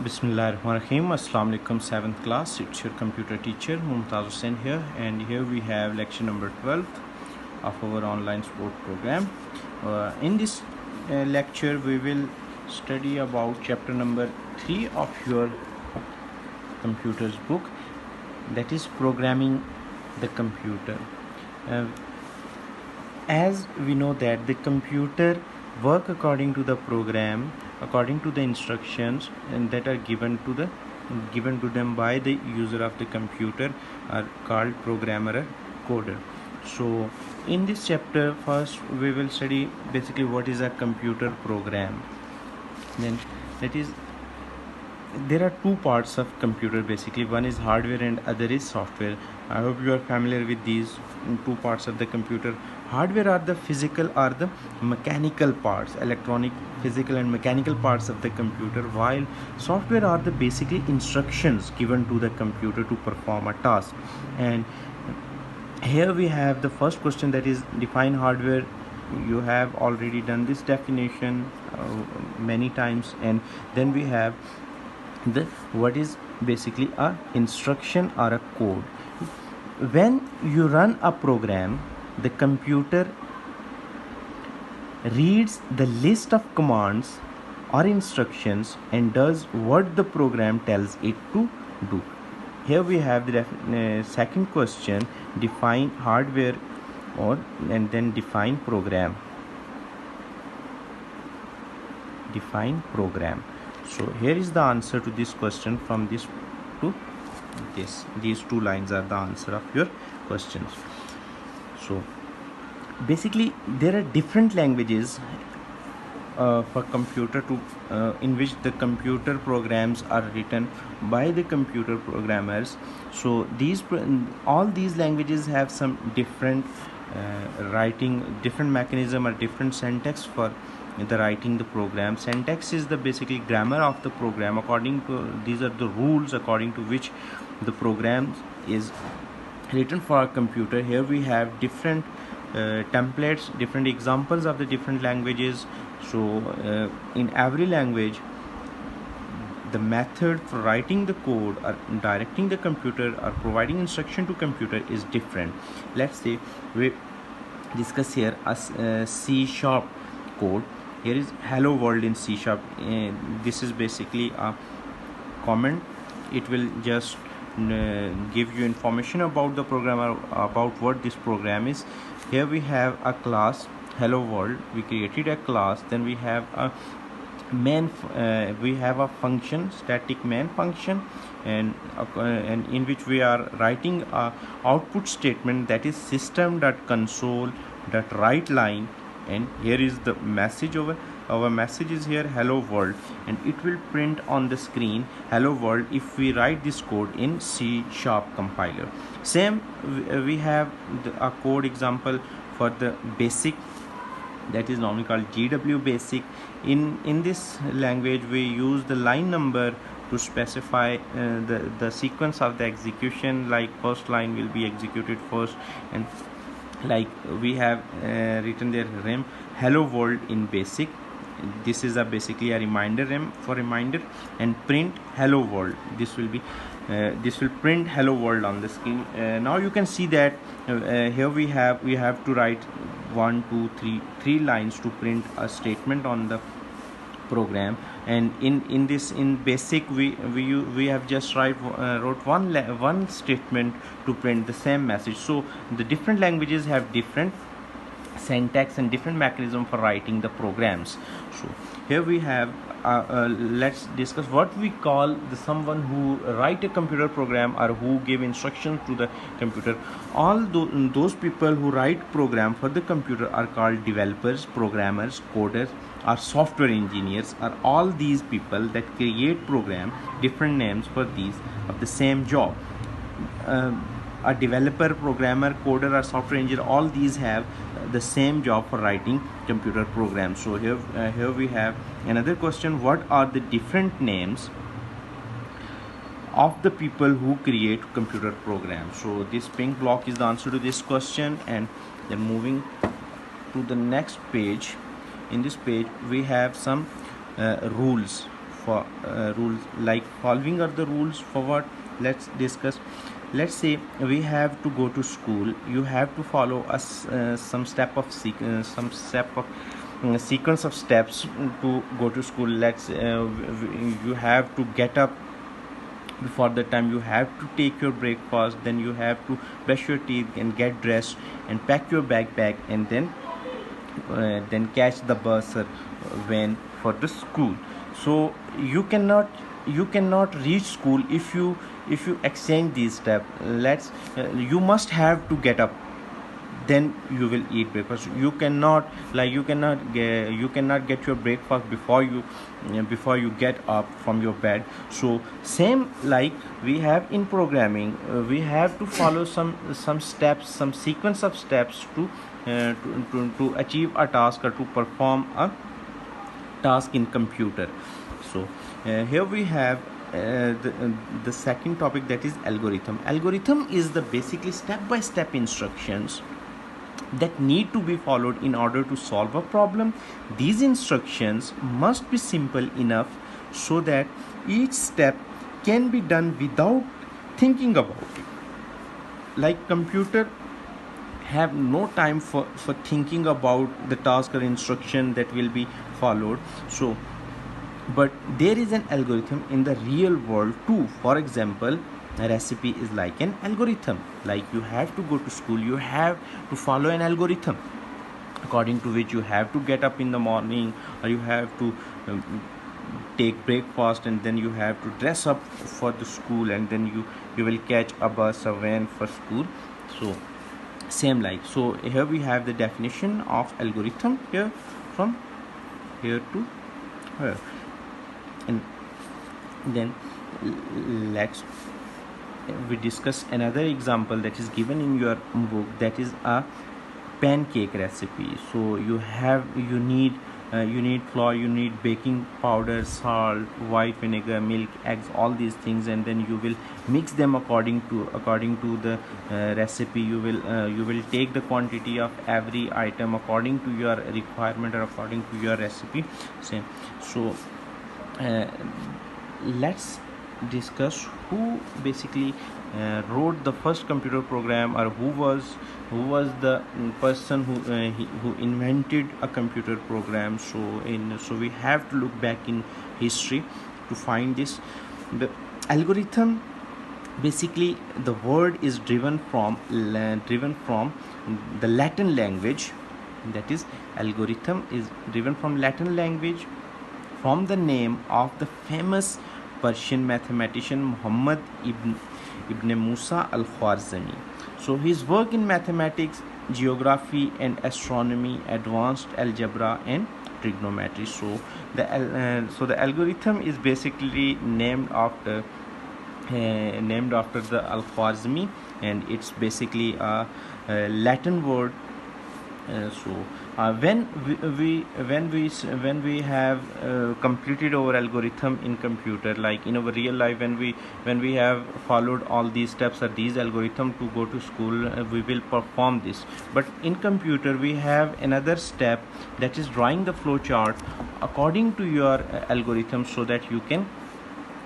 Bismillahirrahmanirrahim. Assalamu alaikum, 7th class. It's your computer teacher Mumtaz Hussain here, and here we have lecture number 12 of our online sport program. In this lecture, we will study about chapter number 3 of your computer's book, that is programming the computer. As we know that the computer work according to the program, according to the instructions and that are given to them by the user of the computer, are called programmer or coder. So in this chapter, first we will study basically what is a computer program. Then that is, there are two parts of computer basically. One is hardware and other is software. I hope you are familiar with these two parts of the computer. Hardware are the physical or the mechanical parts, electronic, physical and mechanical parts of the computer, while software are the basically instructions given to the computer to perform a task. And here we have the first question, that is define hardware. You have already done this definition many times. And then we have the what is basically a instruction or a code. When you run a program, the computer reads the list of commands or instructions and does what the program tells it to do. Here we have the second question, define hardware, and then define program. Define program. So here is the answer to this question. From this to this, these two lines are the answer of your questions. So basically there are different languages for computer to in which the computer programs are written by the computer programmers. So all these languages have some different writing, different mechanism or different syntax for the writing the program. Syntax is the basically grammar of the program. According to these are the rules according to which the program is written for a computer. Here we have different templates, different examples of the different languages. So in every language, the method for writing the code or directing the computer or providing instruction to computer is different. Let's say we discuss here a C# code. Here is hello world in C#. This is basically a comment. It will just give you information about the program or about what this program is. Here we have a class hello world. We created a class. Then we have a main we have a function, static main function, and in which we are writing a output statement, that is system.console.writeLine. And here is the message over. Our message is here hello world, and it will print on the screen hello world if we write this code in C# compiler. Same we have a code example for the basic, that is normally called GW basic. In this language we use the line number to specify the sequence of the execution, like first line will be executed first, and like we have written there rem hello world in basic. This is basically a reminder, rem for reminder, and print hello world. This will print hello world on the screen. Now you can see that here we have to write 1 2 3 lines to print a statement on the program. And in basic we have just wrote one statement to print the same message. So the different languages have different syntax and different mechanism for writing the programs. So here we have let's discuss what we call someone who write a computer program or who give instructions to the computer. All those people who write program for the computer are called developers, programmers, coders, or software engineers. Are all these people that create program, different names for these of the same job. A developer, programmer, coder, or software engineer, all these have the same job for writing computer programs. So here we have another question, what are the different names of the people who create computer programs? So this pink block is the answer to this question. And then moving to the next page, in this page we have some rules for rules, like following are the rules for what. Let's discuss. Let's say we have to go to school. You have to follow us some step of sequence of steps to go to school. You have to get up before the time, you have to take your breakfast, then you have to brush your teeth and get dressed and pack your backpack, and then catch the bus or van for the school. So you cannot reach school if you exchange these steps. You must have to get up, then you will eat breakfast. You cannot get your breakfast before you get up from your bed. So same like we have in programming, we have to follow some steps, some sequence of steps to achieve a task or to perform a task in computer. So here we have the second topic, that is algorithm. Algorithm is the basically step-by-step instructions that need to be followed in order to solve a problem. These instructions must be simple enough so that each step can be done without thinking about it. Like computer have no time for thinking about the task or instruction that will be followed. So but there is an algorithm in the real world too. For example, a recipe is like an algorithm. Like you have to go to school, you have to follow an algorithm according to which you have to get up in the morning, or you have to take breakfast, and then you have to dress up for the school, and then you will catch a bus or van for school. So same like, so here we have the definition of algorithm here, from here to here. And then let's we discuss another example that is given in your book, that is a pancake recipe. So you need flour, you need baking powder, salt, white vinegar, milk, eggs, all these things, and then you will mix them according to the recipe. You will take the quantity of every item according to your requirement or according to your recipe. Same. So let's discuss who basically wrote the first computer program, or who was the person who invented a computer program. So we have to look back in history to find this. The algorithm, basically the word is driven from the Latin language. That is, algorithm is driven from Latin language, from the name of the famous Persian mathematician Muhammad ibn Musa al-Khwarizmi. So his work in mathematics, geography and astronomy, advanced algebra and trigonometry. So the algorithm is basically named after the al-Khwarizmi, and it's basically a Latin word. When we have completed our algorithm in computer, like in our real life, when we have followed all these steps or these algorithm to go to school, we will perform this. But in computer we have another step, that is drawing the flow chart according to your algorithm, so that you can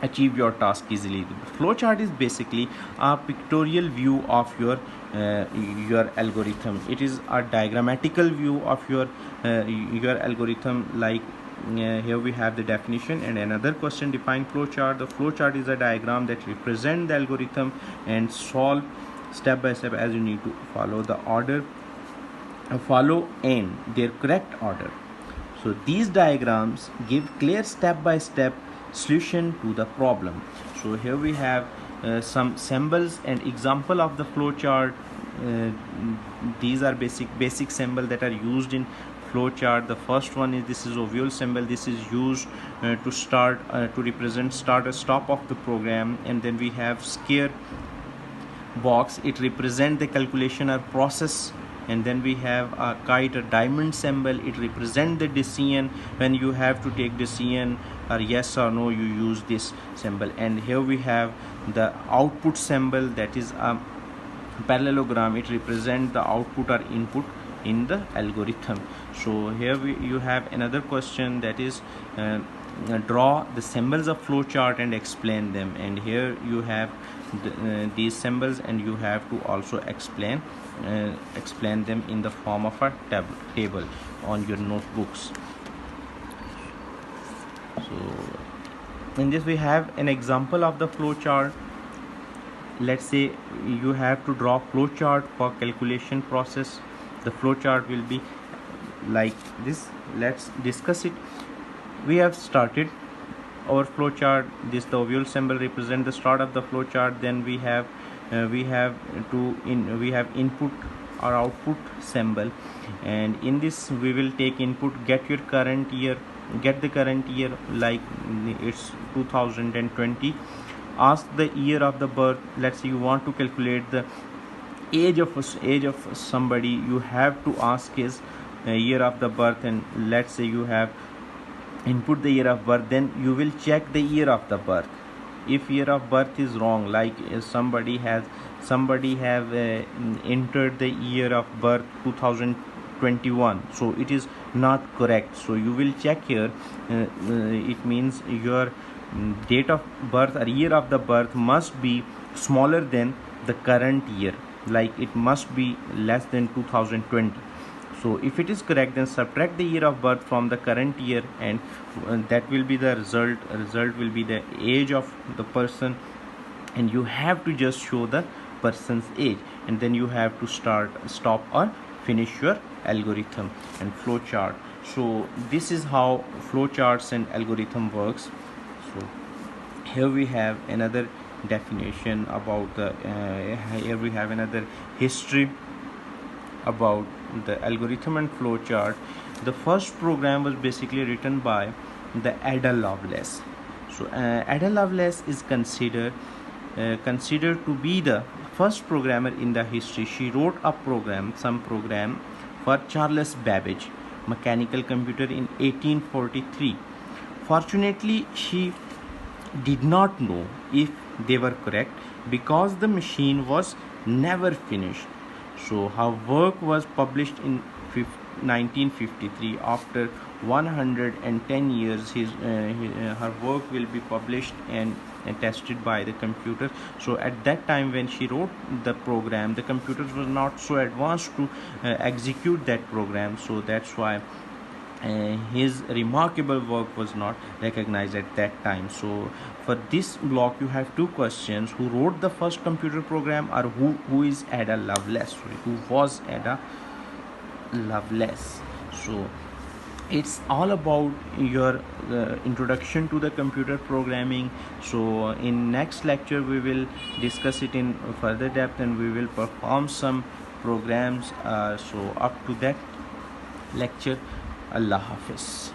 achieve your task easily. The flow chart is basically a pictorial view of your algorithm. It is a diagrammatical view of your algorithm. Like here we have the definition and another question. Define flow chart. The flow chart is a diagram that represents the algorithm and solve step by step, as you need to follow the order, follow and their correct order. So these diagrams give clear step by step solution to the problem. So here we have some symbols and example of the flow chart. These are basic symbols that are used in flow chart. The first one is, this is oval symbol. This is used to represent start or stop of the program. And then we have square box, it represents the calculation or process. And then we have a kite, a diamond symbol, it represents the decision. When you have to take decision or yes or no, you use this symbol. And here we have the output symbol, that is a parallelogram, it represents the output or input in the algorithm. So here you have another question, that is draw the symbols of flowchart and explain them. And here you have these symbols, and you have to also explain them in the form of a table on your notebooks. So in this we have an example of the flowchart. Let's say you have to draw flowchart for calculation process. The flowchart will be like this. Let's discuss it. We have started our flowchart. This the ovule symbol represent the start of the flowchart. Then we have input or output symbol, and in this we will take input, get the current year, like it's 2020. Ask the year of the birth. Let's say you want to calculate the age of somebody. You have to ask his year of the birth, and let's say you have input the year of birth. Then you will check the year of the birth. If year of birth is wrong, like somebody have entered the year of birth 2021, so it is not correct. So you will check here. It means your date of birth or year of the birth must be smaller than the current year, like it must be less than 2020. So if it is correct, then subtract the year of birth from the current year, and that will be the result will be the age of the person, and you have to just show the person's age, and then you have to stop or finish your algorithm and flowchart. So this is how flowcharts and algorithm works. So here we have another definition about the here we have another history about the algorithm and flowchart. The first program was basically written by the Ada Lovelace. So Ada Lovelace is considered to be the first programmer in the history. She wrote some program for Charles Babbage mechanical computer in 1843. Fortunately, she did not know if they were correct because the machine was never finished. So her work was published in 1953. After 110 years, her work will be published and tested by the computer. So at that time when she wrote the program, the computers were not so advanced to execute that program. So that's why his remarkable work was not recognized at that time. So for this block you have two questions: who wrote the first computer program, or who is Ada Lovelace? Who was Ada Lovelace? So it's all about your introduction to the computer programming. So in next lecture we will discuss it in further depth, and we will perform some programs. So up to that lecture, Allah Hafiz.